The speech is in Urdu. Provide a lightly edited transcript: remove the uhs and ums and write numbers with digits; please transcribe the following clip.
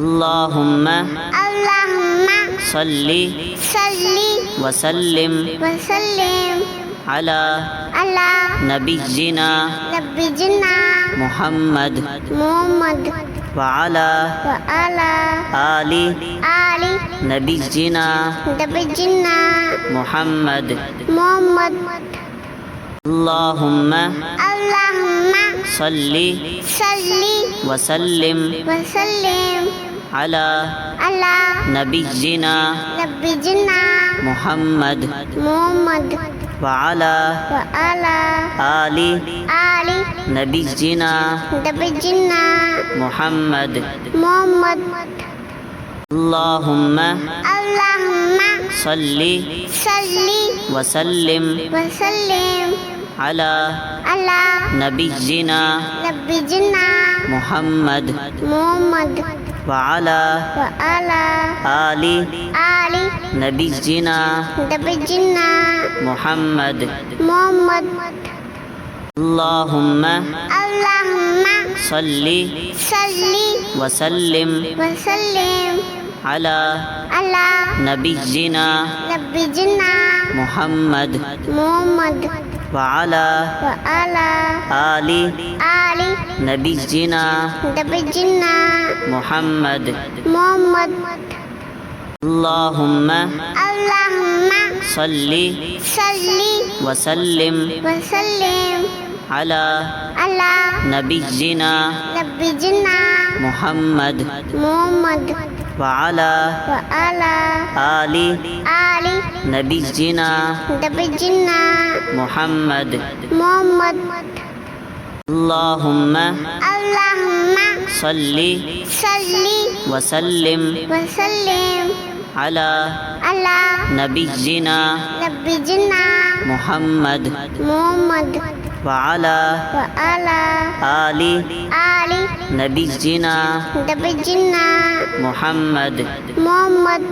اللهم اللهم صل صل وسلم وسلم على على نبينا نبينا محمد محمد وعلى وعلى آل آل نبينا نبينا محمد محمد اللهم اللهم صل صل وسلم وسلم على على نبينا نبينا محمد محمد وعلى وعلى آل آل نبينا نبينا محمد محمد اللهم اللهم صل صل وسلم وسلم على على نبينا نبينا محمد محمد وعلى وعلى آل آل نبينا نبينا محمد محمد اللهم اللهم صل صل وسلم وسلم على على نبينا نبينا محمد محمد وعلى وعلى آل آل نبينا نبينا محمد محمد اللهم اللهم صل صل وسلم وسلم على على نبينا نبينا محمد محمد وعلى وعلى آل آل نبينا نبينا محمد محمد اللهم اللهم صل صل وسلم وسلم على على نبينا نبينا محمد محمد وعلى وعلى آل آل نبينا نبينا محمد محمد